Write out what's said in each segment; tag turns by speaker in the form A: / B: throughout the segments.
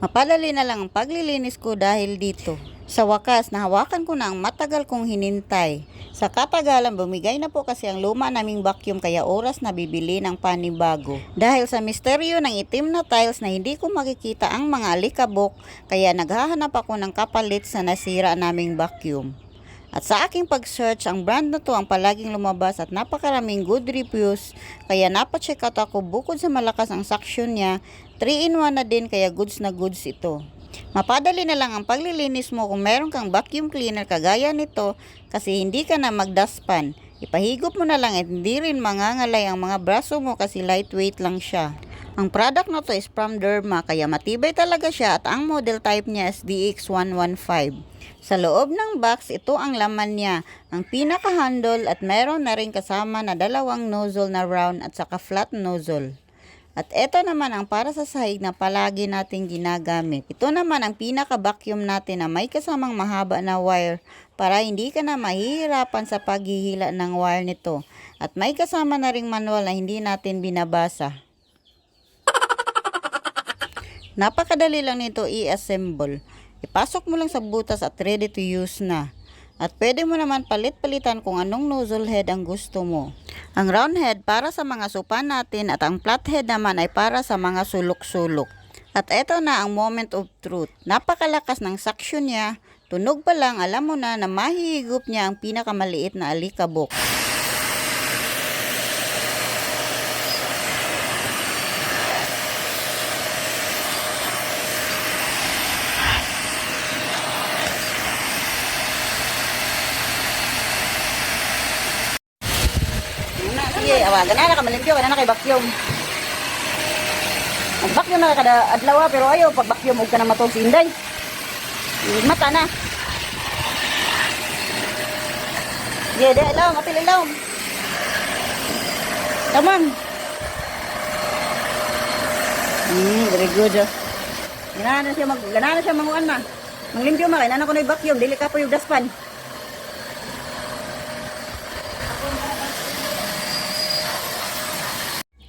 A: Mapadali na lang ang paglilinis ko dahil dito. Sa wakas, nahawakan ko na ang matagal kong hinintay. Sa katagalan, bumigay na po kasi ang luma naming vacuum kaya oras na bibili ng panibago. Dahil sa misteryo ng itim na tiles na hindi ko makikita ang mga alikabok, kaya naghahanap ako ng kapalit sa nasira naming vacuum. At sa aking pag-search, ang brand na to ang palaging lumabas at napakaraming good reviews, kaya napacheck out ako. Bukod sa malakas ang suction niya, 3-in-1 na din kaya goods na goods ito. Mapadali na lang ang paglilinis mo kung meron kang vacuum cleaner kagaya nito kasi hindi ka na magdaspan. Ipahigop mo na lang at hindi rin mangangalay ang mga braso mo kasi lightweight lang siya. Ang product na to is from Derma kaya matibay talaga siya at ang model type niya is DX115. Sa loob ng box, ito ang laman niya, ang pinaka-handle at meron na rin kasama na dalawang nozzle na round at saka flat nozzle. At ito naman ang para sa sahig na palagi nating ginagamit. Ito naman ang pinaka-vacuum natin na may kasamang mahaba na wire para hindi ka na mahihirapan sa paghihila ng wire nito. At may kasama na ring manual na hindi natin binabasa. Napakadali lang nito i-assemble. Ipasok mo lang sa butas at ready to use na. At pwede mo naman palit-palitan kung anong nozzle head ang gusto mo. Ang round head para sa mga supa natin at ang flat head naman ay para sa mga sulok-sulok. At eto na ang moment of truth. Napakalakas ng suction niya. Tunog pa lang alam mo na mahihigop niya ang pinakamaliit na alikabok. Sige, awagan na nakamalimpiyo, na kay vacuum. Mag-vacuum na kada adlaw pero ayaw pag vacuum og ka na matog si Inday. Mata na. Sige, ilaw, mapil ilaw. Come on. Very good. Ganahan na siya manguan ma. Manglimpyo ma kay nana ko na vacuum, dili ka po yung daspan.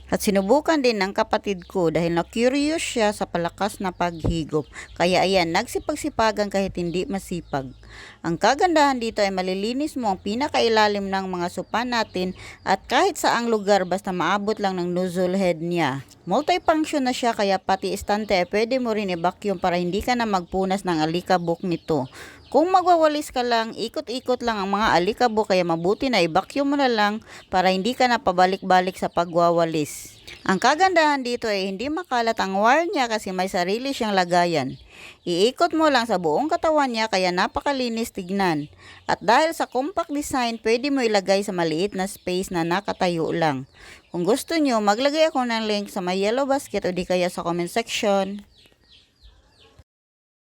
A: At sinubukan din ng kapatid ko dahil na-curious siya sa palakas na paghigop. Kaya ayan, nagsipag-sipagan kahit hindi masipag. Ang kagandahan dito ay malilinis mo ang pinakailalim ng mga sopa natin at kahit saang lugar basta maabot lang ng nozzle head niya. Multifunction na siya kaya pati estante ay pwede mo rin i-vacuum para hindi ka na magpunas ng alikabok nito. Kung magwawalis ka lang, ikot-ikot lang ang mga alikabok kaya mabuti na i-vacuum mo na lang para hindi ka na pabalik-balik sa pagwawalis. Ang kagandahan dito ay hindi makalat ang wire niya kasi may sarili siyang lagayan. Iikot mo lang sa buong katawan niya kaya napakalinis tignan. At dahil sa compact design, pwede mo ilagay sa maliit na space na nakatayo lang. Kung gusto nyo, maglagay ako ng link sa my yellow basket o di kaya sa comment section.